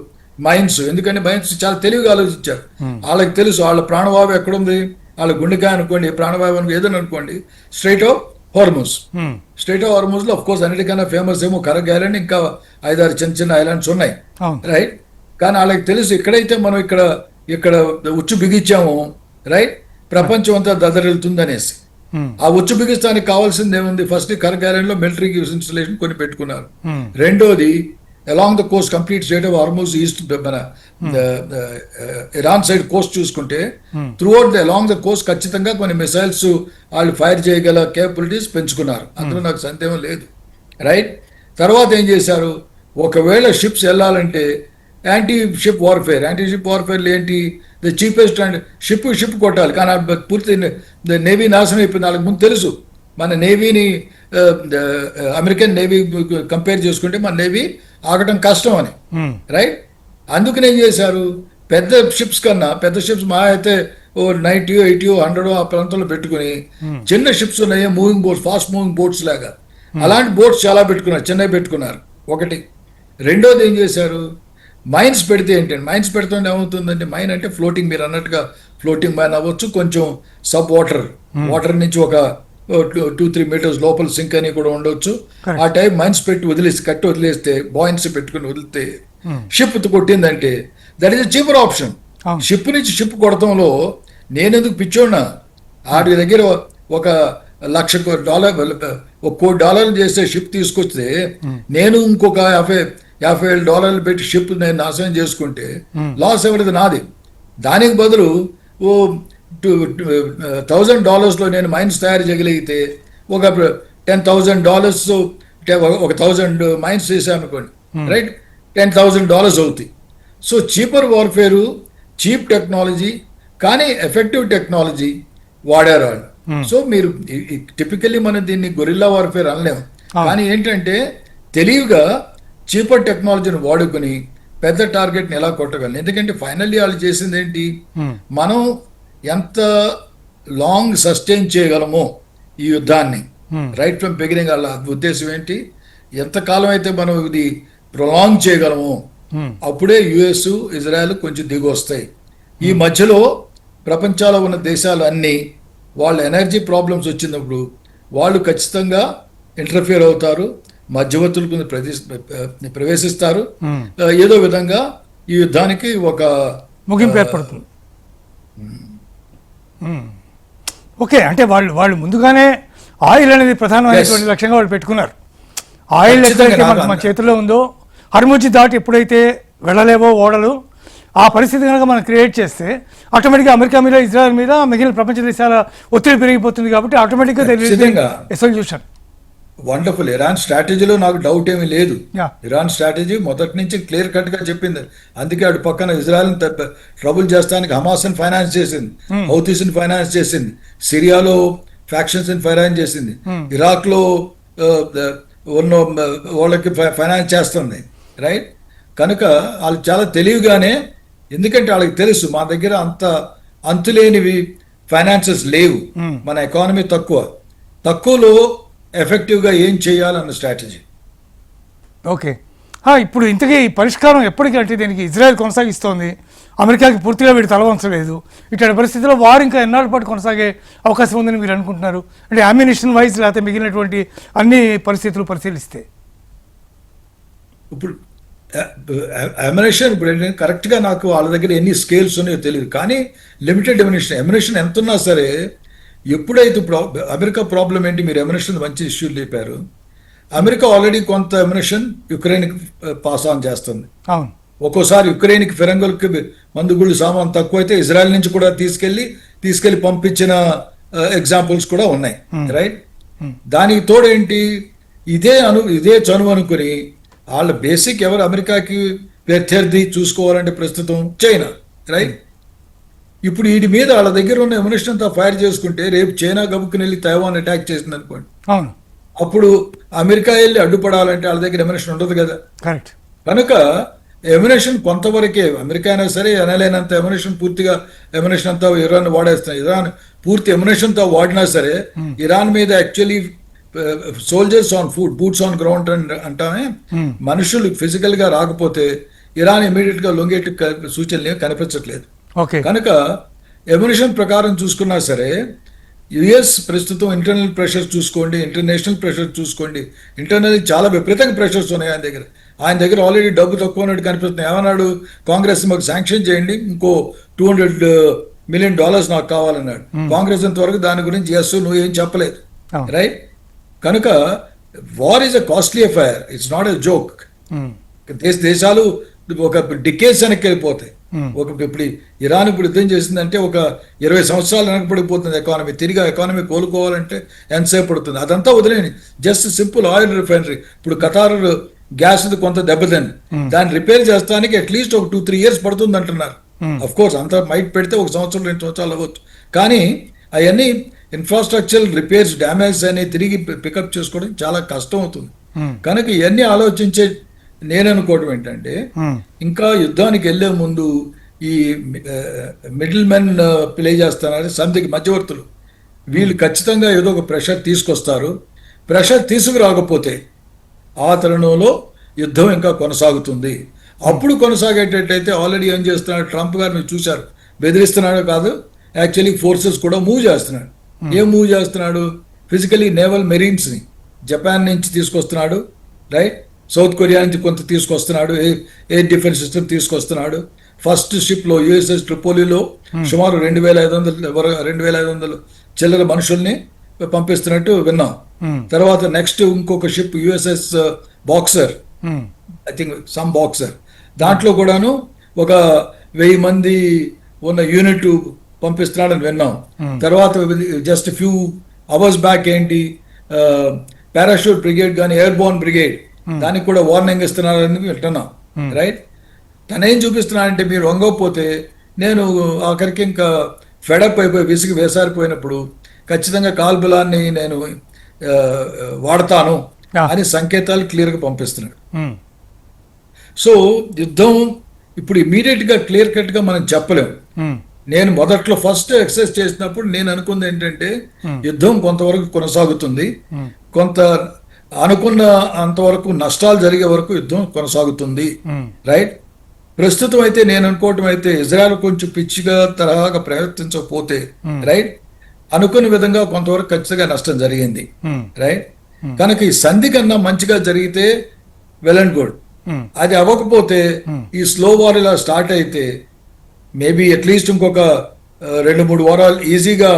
Speaker 2: మైన్స్, ఎందుకంటే మైన్స్ చాలా తెలివిగా ఆలోచించారు. వాళ్ళకి తెలుసు వాళ్ళ ప్రాణవాయువు ఎక్కడుంది, వాళ్ళ గుండెకాయ అనుకోండి, ప్రాణవాయువు అనుకో ఏదైనా అనుకోండి, straight of Hormuz. Straight of Hormuz లో ఆఫ్ కోర్స్ అన్నిటికన్నా ఫేమస్ ఏమో కరగ్ ఐలాండ్, ఇంకా 5-6 చిన్న చిన్న ఐలాండ్స్ ఉన్నాయి, రైట్? కానీ వాళ్ళకి తెలుసు ఎక్కడైతే మనం ఇక్కడ ఉచ్చు బిగించాము, రైట్, ప్రపంచం అంతా దదరిల్లుతుంది అనేసి. ఆ ఉచ్చు బిగిస్తానికి కావాల్సింది ఏముంది? ఫస్ట్ కరగ్ ఐలాండ్ లో మిలిటరీ ఇన్స్టలేషన్ కొన్ని పెట్టుకున్నారు. రెండోది along the Coast, complete state of Hormuz east, మన ఇరాన్ సైడ్ కోస్ట్ చూసుకుంటే throughout the along the Coast ఖచ్చితంగా కొన్ని మిసైల్స్ వాళ్ళు ఫైర్ చేయగల కేపబిలిటీస్ పెంచుకున్నారు. అందులో నాకు సందేహం లేదు, రైట్? తర్వాత ఏం చేశారు, ఒకవేళ షిప్స్ వెళ్ళాలంటే యాంటీ షిప్ వార్ఫేర్ ఏంటి, ద చీపెస్ట్ అండ్ షిప్ కొట్టాలి. కానీ పూర్తి నేవీ నాశనం అయిపోయింది. వాళ్ళకి ముందు తెలుసు మన నేవీని, అమెరికన్ నేవీ కంపేర్ చేసుకుంటే మన నేవీ ఆగటం కష్టం అని, రైట్? అందుకని ఏం చేశారు, పెద్ద షిప్స్ మా అయితే 90, 80, 100 ఆ ప్రాంతంలో పెట్టుకుని చిన్న షిప్స్ ఉన్నాయి, moving boats, fast moving boats లాగా, అలాంటి బోట్స్ చాలా పెట్టుకున్నారు, చిన్నవి పెట్టుకున్నారు ఒకటి. రెండోది ఏం చేశారు, మైన్స్ పెడితే ఏంటంటే, మైన్స్ పెడుతుంటే ఏమవుతుందంటే, మైన్ అంటే ఫ్లోటింగ్, మీరు అన్నట్టుగా ఫ్లోటింగ్ మైన్ అవ్వచ్చు, కొంచెం సబ్ వాటర్ నుంచి ఒక 2-3 మీటర్స్ లోపల సింక్ అని కూడా ఉండొచ్చు.
Speaker 1: Correct.
Speaker 2: ఆ టైప్ మైన్స్ పెట్టి వదిలేస్తే బాయిన్స్ పెట్టుకుని వదిలితే
Speaker 1: Hmm.
Speaker 2: షిప్ కొట్టిందంటే దట్ ఈస్ చీపర్ ఆప్షన్.
Speaker 1: అవును.
Speaker 2: షిప్ నుంచి షిప్ కొడతంలో నేనెందుకు పిచ్చోడినా, ఆడి దగ్గర ఒక $1,00,000 $1,00,00,000 చేసే షిప్ తీసుకొస్తే నేను ఇంకొక $50,000 పెట్టి షిప్ నేను నాశనం చేసుకుంటే లాస్ ఎవరిది, నాది. దానికి బదులు ఓ $1,000 నేను మైన్స్ తయారు చేయగలిగితే ఒక $10,000 ఒక 1,000 మైన్స్ చేశాను అనుకోండి, రైట్, $10,000 అవుతాయి. సో చీపర్ వార్ఫేరు, చీప్ టెక్నాలజీ కానీ ఎఫెక్టివ్ టెక్నాలజీ వాడారు వాళ్ళు. సో మీరు టిపికల్లీ మనం దీన్ని గొరిల్లా వార్ఫేర్ అనలేము, కానీ ఏంటంటే తెలివిగా చీపర్ టెక్నాలజీని వాడుకొని పెద్ద టార్గెట్ని ఎలా కొట్టగలం. ఎందుకంటే ఫైనల్లీ వాళ్ళు చేసింది ఏంటి, మనం ఎంత లాంగ్ సస్టైన్ చేయగలమో ఈ యుద్ధాన్ని, రైట్ ఫ్రమ్ బిగినింగ్. వాళ్ళ ఉద్దేశం ఏంటి, ఎంతకాలం అయితే మనం ఇది ప్రొలాంగ్ చేయగలము అప్పుడే యుఎస్ ఇజ్రాయెల్ కొంచెం దిగి వస్తాయి. ఈ మధ్యలో ప్రపంచంలో ఉన్న దేశాలు అన్నీ వాళ్ళ ఎనర్జీ ప్రాబ్లమ్స్ వచ్చినప్పుడు వాళ్ళు ఖచ్చితంగా ఇంటర్ఫియర్ అవుతారు, మధ్యవర్తులకు ప్రవేశిస్తారు. ఏదో విధంగా ఈ యుద్ధానికి ఒక
Speaker 1: ముగింపు ఏర్పడుతుంది. ఓకే, అంటే వాళ్ళు ముందుగానే ఆయిల్ అనేది ప్రధానమైనటువంటి లక్ష్యంగా వాళ్ళు పెట్టుకున్నారు. ఆయిల్ ఎప్పుడైతే మన చేతుల్లో ఉందో, హర్ముజి దాటి ఎప్పుడైతే వెళ్ళలేవో ఓడలు, ఆ పరిస్థితి కనుక మనం క్రియేట్ చేస్తే ఆటోమేటిక్గా అమెరికా మీద, ఇజ్రాయెల్ మీద, మిగిలిన ప్రపంచ దేశాల ఒత్తిడి పెరిగిపోతుంది. కాబట్టి ఆటోమేటిక్గా సొల్యూషన్
Speaker 2: వండర్ఫుల్. ఇరాన్ స్ట్రాటజీలో నాకు డౌట్ ఏమీ లేదు.
Speaker 1: Yeah.
Speaker 2: ఇరాన్ స్ట్రాటజీ మొదటి నుంచి క్లియర్ కట్ గా చెప్పింది. అందుకే అటు పక్కన ఇజ్రాయెల్ ట్రబుల్ చేస్తానికి హమాస్ ని ఫైనాన్స్ చేసింది, హౌతీస్ ని ఫైనాన్స్ చేసింది, సిరియాలో ఫ్యాక్షన్స్ ని ఫైనాన్స్ చేసింది, ఇరాక్ లో ఉన్న వాళ్ళకి ఫైనాన్స్ చేస్తుంది, రైట్. కనుక వాళ్ళు చాలా తెలివిగానే, ఎందుకంటే వాళ్ళకి తెలుసు మా దగ్గర అంతులేనివి ఫైనాన్సెస్ లేవు, మన ఎకానమీ తక్కువలో ఎఫెక్టివ్గా ఏం చేయాలన్న స్ట్రాటజీ.
Speaker 1: ఓకే, ఇప్పుడు ఇంతకీ ఈ పరిష్కారం ఎప్పటికీ, అంటే దీనికి ఇజ్రాయెల్ కొనసాగిస్తోంది, అమెరికాకి పూర్తిగా వీడు తలవంచలేదు. ఇట్లాంటి పరిస్థితుల్లో వారు ఇంకా ఎన్నాళ్ళ పాటు కొనసాగే అవకాశం ఉందని మీరు అనుకుంటున్నారు? అంటే అమ్యునిషన్ వైజ్ లేకపోతే మిగిలినటువంటి అన్ని పరిస్థితులు పరిశీలిస్తే
Speaker 2: ఇప్పుడు అమ్యునిషన్ ఇప్పుడు ఏంటంటే కరెక్ట్గా నాకు వాళ్ళ దగ్గర ఎన్ని స్కేల్స్ ఉన్నాయో తెలియదు, కానీ లిమిటెడ్ అమ్యునిషన్ ఎంత ఉన్నా సరే, ఎప్పుడైతే ఇప్పుడు అమెరికా ప్రాబ్లం ఏంటి, మీరు అమ్యునిషన్ మంచి ఇష్యూ లేపారు. అమెరికా ఆల్రెడీ కొంత అమ్యునిషన్ యుక్రెయిన్కి పాస్ ఆన్ చేస్తుంది.
Speaker 1: అవును,
Speaker 2: ఒక్కోసారి యుక్రెయిన్కి ఫిరంగులకి మందుగుళ్ళు సామాన్ తక్కువైతే ఇజ్రాయెల్ నుంచి కూడా తీసుకెళ్లి పంపించిన ఎగ్జాంపుల్స్ కూడా ఉన్నాయి, రైట్. దానికి తోడేంటి, ఇదే చనువు అనుకుని వాళ్ళ బేసిక్ ఎవరు అమెరికాకి ప్రత్యర్థి చూసుకోవాలంటే ప్రస్తుతం చైనా, రైట్. ఇప్పుడు వీటి మీద వాళ్ళ దగ్గర ఉన్న ఎమ్యునిషన్ అంతా ఫైర్ చేసుకుంటే రేపు చైనా గబుక్కుని వెళ్ళి తైవాన్ అటాక్ చేసింది అనుకోండి,
Speaker 1: అవును,
Speaker 2: అప్పుడు అమెరికా వెళ్ళి అడ్డుపడాలంటే వాళ్ళ దగ్గర ఎమ్యునిషన్ ఉండదు కదా.
Speaker 1: కరెక్ట్.
Speaker 2: కనుక ఎమ్యునిషన్ కొంతవరకే, అమెరికా అయినా సరే అనలేనంత ఎమ్యునిషన్, పూర్తిగా ఎమ్యునిషన్ అంతా ఇరాన్ వాడేస్తున్నాయి. ఇరాన్ పూర్తి ఎమ్యునిషన్ తో వాడినా సరే ఇరాన్ మీద actually soldiers on foot, boots on ground అంటామే, మనుషులు ఫిజికల్ గా రాకపోతే ఇరాన్ ఇమీడియట్ గా లొంగేటి సూచనలు కనిపించట్లేదు.
Speaker 1: ఓకే,
Speaker 2: కనుక ఎమ్యునిషన్ ప్రకారం చూసుకున్నా సరే యుఎస్ ప్రస్తుతం ఇంటర్నల్ ప్రెషర్స్ చూసుకోండి, ఇంటర్నేషనల్ ప్రెషర్ చూసుకోండి, ఇంటర్నల్ చాలా విపరీతంగా ప్రెషర్స్ ఉన్నాయి ఆయన దగ్గర ఆల్రెడీ డబ్బు తక్కువ ఉన్నట్టు కనిపిస్తుంది. ఏమన్నాడు, కాంగ్రెస్ మాకు శాంక్షన్ చేయండి, ఇంకో $200 million నాకు కావాలన్నాడు. కాంగ్రెస్ ఇంతవరకు దాని గురించి నువ్వు ఏం చెప్పలేదు, రైట్. కనుక war is a costly affair, it's not a joke. దేశాలు ఒక డికేస్ వెనక్కి వెళ్ళిపోతాయి. ఇప్పుడు ఇరాన్ ఇప్పుడు యుద్ధం చేసిందంటే ఒక 20 సంవత్సరాలు వెనకబడిపోతుంది ఎకానమీ. తిరిగి ఎకానమీ కోలుకోవాలంటే ఎంతసేపు పడుతుంది? అదంతా వదిలేని జస్ట్ సింపుల్ ఆయిల్ రిఫైనరీ. ఇప్పుడు ఖతార్ గ్యాస్ కొంత దెబ్బతింది, దాన్ని రిపేర్ చేస్తానికి అట్లీస్ట్ ఒక 2-3 years పడుతుంది అంటున్నారు. అఫ్ కోర్స్ అంతా మైట్ పెడితే 1 సంవత్సరం 2 సంవత్సరాలు అవ్వచ్చు, కానీ అవన్నీ ఇన్ఫ్రాస్ట్రక్చర్ రిపేర్స్, డ్యామేజ్ అని తిరిగి పికప్ చేసుకోవడం చాలా కష్టం అవుతుంది. కనుక ఇవన్నీ ఆలోచించే నేను అనుకోవడం ఏంటంటే, ఇంకా యుద్ధానికి వెళ్లే ముందు ఈ మిడిల్ మెన్ ప్లే చేస్తున్నారు, సంధికి మధ్యవర్తులు, వీళ్ళు ఖచ్చితంగా ఏదో ఒక ప్రెషర్ తీసుకొస్తారు. ప్రెషర్ తీసుకురాకపోతే ఆ తరుణంలో యుద్ధం ఇంకా కొనసాగుతుంది. అప్పుడు కొనసాగేటట్టయితే ఆల్రెడీ ఏం చేస్తున్నాడు ట్రంప్ గారు, మీరు చూశారు, బెదిరిస్తున్నాడు కాదు, యాక్చువల్లీ ఫోర్సెస్ కూడా మూవ్ చేస్తున్నాడు. ఏం మూవ్ చేస్తున్నాడు? ఫిజికలీ నేవల్ మెరీన్స్ని జపాన్ నుంచి తీసుకొస్తున్నాడు, రైట్, సౌత్ కొరియా నుంచి కొంత తీసుకొస్తున్నాడు, ఎయిర్ డిఫెన్స్ సిస్టమ్ తీసుకొస్తున్నాడు. ఫస్ట్ షిప్లో యుఎస్ఎస్ ట్రిపోలీలో సుమారు 2,500 చిల్లర మనుషుల్ని పంపిస్తున్నట్టు విన్నాం. తర్వాత నెక్స్ట్ ఇంకొక ship USS Boxer, I think some Boxer, దాంట్లో కూడాను ఒక 1000 మంది ఉన్న యూనిట్ పంపిస్తున్నాడని విన్నాం. తర్వాత జస్ట్ ఫ్యూ అవర్స్ బ్యాక్ ఏంటి, పారాషూట్ బ్రిగేడ్ కానీ ఎయిర్ బోర్న్ బ్రిగేడ్, దానికి కూడా వార్నింగ్ ఇస్తున్నారని వింటున్నాం, రైట్. తనేం చూపిస్తున్నాడంటే, మీరు వంగకపోతే నేను ఆఖరికి ఇంకా ఫెడప్ అయిపోయి విసిగి వేసారిపోయినప్పుడు ఖచ్చితంగా కాల్బలాన్ని నేను వాడతాను అని సంకేతాలు క్లియర్గా పంపిస్తున్నాడు. సో యుద్ధం ఇప్పుడు ఇమీడియట్గా క్లియర్ కట్గా మనం చెప్పలేం. నేను మొదట్లో ఫస్ట్ ఎక్సర్సైజ్ చేసినప్పుడు నేను అనుకుంది ఏంటంటే, యుద్ధం కొంతవరకు కొనసాగుతుంది, కొంత అనుకున్న అంతవరకు నష్టాలు జరిగే వరకు యుద్ధం కొనసాగుతుంది, రైట్. ప్రస్తుతం అయితే నేను అనుకోవటం అయితే ఇజ్రాయెల్ కొంచెం పిచ్చిగా తరహాగా ప్రయత్నించకపోతే, రైట్, అనుకున్న విధంగా కొంతవరకు ఖచ్చితంగా నష్టం జరిగింది, రైట్. కనుక ఈ సంధి కన్నా మంచిగా జరిగితే వెల్ అండ్ గుడ్. అది అవ్వకపోతే ఈ స్లో వార్ ఇలా స్టార్ట్ అయితే మేబీ అట్లీస్ట్ ఇంకొక 2-3 వారాలు ఈజీగా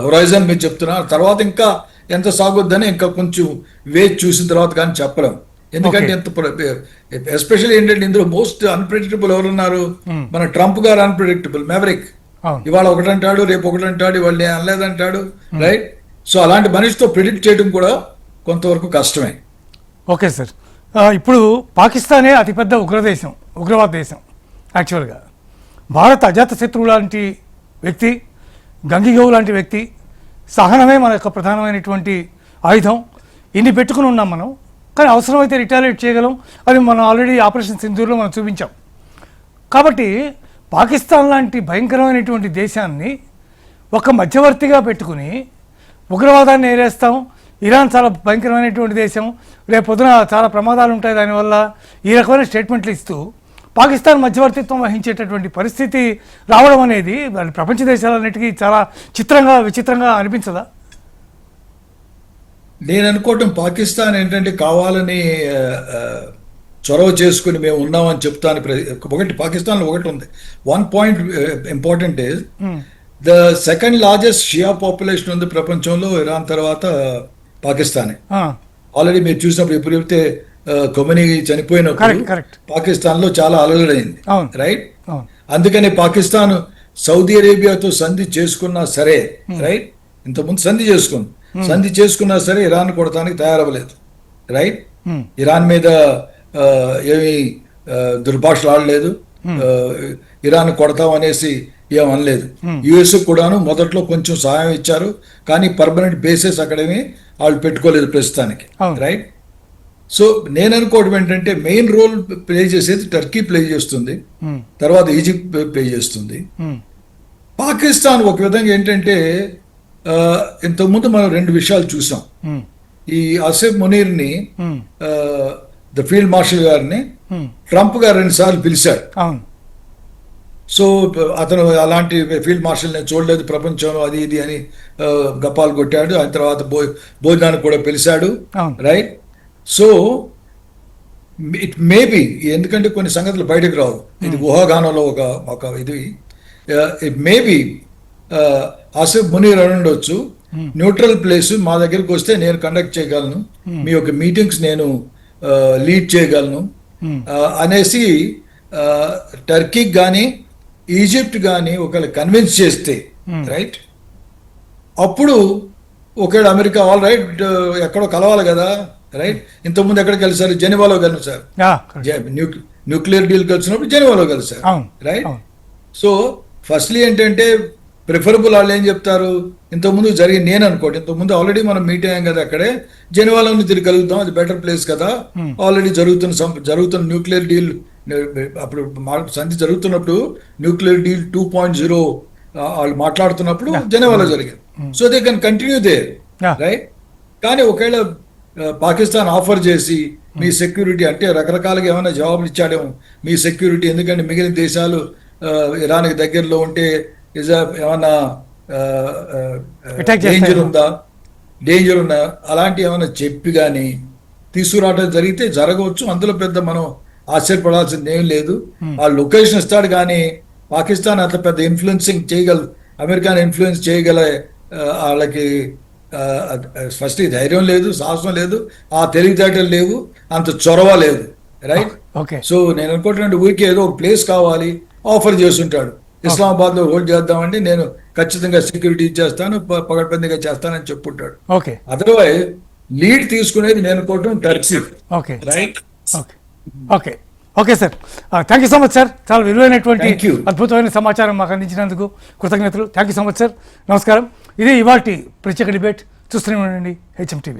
Speaker 2: హొరైజన్ మీరు చెప్తున్నారు. తర్వాత ఇంకా ఎంత సాగుద్దని ఇంకా కొంచెం వేచి చూసిన తర్వాత కానీ చెప్పలేం. ఎందుకంటే ఎంత ఎస్పెషల్లీ ఏంటంటే ఇందులో మోస్ట్ అన్ప్రెడిక్టబుల్ ఎవరున్నారు? మన ట్రంప్ గారు అన్ప్రెడిక్టబుల్ మ్యావరిక్. ఇవాళ ఒకటంటాడు, రేపు ఒకటంటాడు, ఇవాళ నేను అనలేదంటాడు, రైట్. సో అలాంటి మనిషితో ప్రిడిక్ట్ చేయడం కూడా కొంతవరకు కష్టమే.
Speaker 1: ఓకే సార్, ఇప్పుడు పాకిస్తానే అతిపెద్ద ఉగ్రవాద దేశం. యాక్చువల్గా భారత్ అజాత శత్రువు లాంటి వ్యక్తి, గంగిగోవు లాంటి వ్యక్తి, సహనమే మన యొక్క ప్రధానమైనటువంటి ఆయుధం. ఇన్ని పెట్టుకుని ఉన్నాం మనం, కానీ అవసరమైతే రిటాలియేట్ చేయగలం. అది మనం ఆల్రెడీ ఆపరేషన్ సింధూర్లో మనం చూపించాం. కాబట్టి పాకిస్తాన్ లాంటి భయంకరమైనటువంటి దేశాన్ని ఒక మధ్యవర్తిగా పెట్టుకుని ఉగ్రవాదాన్ని ఏరేస్తాం, ఇరాన్ చాలా భయంకరమైనటువంటి దేశం, రేపు పొద్దున చాలా ప్రమాదాలు ఉంటాయి దానివల్ల, ఈ రకమైన స్టేట్మెంట్లు ఇస్తూ పాకిస్తాన్ మధ్యవర్తిత్వం వహించేటటువంటి పరిస్థితి రావడం అనేది ప్రపంచ దేశాలన్నిటికీ చాలా విచిత్రంగా అనిపించదా?
Speaker 2: నేను అనుకోవటం పాకిస్తాన్ ఏంటంటే కావాలని చొరవ చేసుకుని మేము ఉన్నామని చెప్తాను. ఒకటి పాకిస్తాన్లో ఒకటి ఉంది. One point important is the second largest Shia population ఉంది ప్రపంచంలో, ఇరాన్ తర్వాత పాకిస్తానే. ఆల్రెడీ మీరు చూసినప్పుడు ఎప్పుడు చెప్తే కొమనీ చనిపోయినప్పుడు పాకిస్తాన్ లో చాలా అలలైంది, రైట్. అందుకని పాకిస్తాన్ సౌదీ అరేబియాతో సంధి చేసుకున్నా సరే, రైట్, ఇంతకుముందు సంధి చేసుకున్నా సరే ఇరాన్ కొడటానికి తయారవ్వలేదు, రైట్. ఇరాన్ మీద ఏమి దుర్భాషలు ఆడలేదు, ఇరాన్ కొడతాం అనేసి ఏమనలేదు. యుఎస్ కూడాను మొదట్లో కొంచెం సహాయం ఇచ్చారు, కానీ పర్మనెంట్ బేసెస్ అక్కడేమి వాళ్ళు పెట్టుకోలేదు ప్రస్తుతానికి, రైట్. సో నేను అనుకోవడం ఏంటంటే మెయిన్ రోల్ ప్లే చేసేది టర్కీ ప్లే చేస్తుంది, తర్వాత ఈజిప్ట్ ప్లే చేస్తుంది. పాకిస్తాన్ ఒక విధంగా ఏంటంటే ఇంతకుముందు మనం 2 విషయాలు చూసాం. ఈ ఆసిఫ్ మునీర్ని, ద ఫీల్డ్ మార్షల్ గారిని ట్రంప్ గారు 2 సార్లు పిలిచారు. సో అతను అలాంటి ఫీల్డ్ మార్షల్ నేను చూడలేదు ప్రపంచంలో, అది ఇది అని గప్పాలు కొట్టాడు. ఆయన తర్వాత భోజనానికి కూడా పిలిచాడు, రైట్. సో ఇట్ మేబీ, ఎందుకంటే కొన్ని సంగతులు బయటకు రావు, ఇది ఊహాగానంలో ఒక ఇది, ఇట్ మేబీ ఆసిఫ్ మునీర్ అని ఉండొచ్చు, న్యూట్రల్ ప్లేస్ మా దగ్గరికి వస్తే నేను కండక్ట్ చేయగలను, మీ యొక్క మీటింగ్స్ నేను లీడ్ చేయగలను అనేసి టర్కీకి కానీ ఈజిప్ట్ కానీ ఒకవేళ కన్విన్స్ చేస్తే, రైట్, అప్పుడు ఒకవేళ అమెరికా ఆల్ రైట్ ఎక్కడో కలవాలి కదా, రైట్. ఇంతకుముందు ఎక్కడ కలిసారు? జెనీవాలో కలిసారు. న్యూక్లియర్ డీల్ కలిసినప్పుడు జెనీవాలో కలిసారు, రైట్. సో ఫస్ట్లీ ఏంటంటే ప్రిఫరబుల్ వాళ్ళు ఏం చెప్తారు, ఇంతకుముందు జరిగింది నేను అనుకోండి, ఇంతకుముందు ఆల్రెడీ మనం మీట్ అయ్యాం కదా అక్కడే, జెనీవాలో తిరిగి కలుగుతాం, అది బెటర్ ప్లేస్ కదా, ఆల్రెడీ జరుగుతున్న న్యూక్లియర్ డీల్, అప్పుడు సంధి జరుగుతున్నప్పుడు న్యూక్లియర్ డీల్ 2.0 వాళ్ళు మాట్లాడుతున్నప్పుడు జెనీవాలో జరిగింది. So they can continue there, right. కానీ ఒకవేళ పాకిస్తాన్ ఆఫర్ చేసి మీ సెక్యూరిటీ అంటే రకరకాలుగా ఏమైనా జవాబులు ఇచ్చాడేమో, మీ సెక్యూరిటీ ఎందుకంటే మిగిలిన దేశాలు ఇరాన్కి దగ్గరలో ఉంటే ఏమన్నా
Speaker 1: Attack
Speaker 2: డేంజర్ ఉందా అలాంటి ఏమైనా చెప్పి కానీ తీసుకురావడం జరిగితే జరగవచ్చు. అందులో పెద్ద మనం ఆశ్చర్యపడాల్సింది ఏం లేదు. ఆ లొకేషన్ ఇస్తాడు కానీ పాకిస్తాన్ అంత పెద్ద ఇన్ఫ్లుయెన్సింగ్ చేయగల, అమెరికాని ఇన్ఫ్లుయెన్స్ చేయగల వాళ్ళకి ఫస్ట్ ధైర్యం లేదు, సాహసం లేదు, ఆ తెలివితేటలు లేవు, అంత చొరవ లేదు. రైట్.
Speaker 1: ఓకే.
Speaker 2: సో నేను అనుకుంటున్నాను ఊరికే ఏదో ఒక ప్లేస్ కావాలి ఆఫర్ చేస్తుంటాడు. ఇస్లామాబాద్ లో హోల్డ్ చేద్దామంటే నేను ఖచ్చితంగా సెక్యూరిటీ ఇచ్చేస్తాను, పగడ్బందీగా చేస్తానని చెప్పుంటాడు.
Speaker 1: ఓకే.
Speaker 2: అదర్వైజ్ లీడ్ తీసుకునేది నేను అనుకోవటం Turkey.
Speaker 1: Okay.
Speaker 2: Right.
Speaker 1: Okay. Okay. Okay sir, thank you so much sir. చాలా విలువైనటువంటి
Speaker 2: Thank you.
Speaker 1: అద్భుతమైన సమాచారం మాకు అందించినందుకు కృతజ్ఞతలు. Thank you so much sir. నమస్కారం. ఇది ఇవాల్టి ప్రత్యేక డిబేట్. చూస్తూనే ఉండండి HM TV.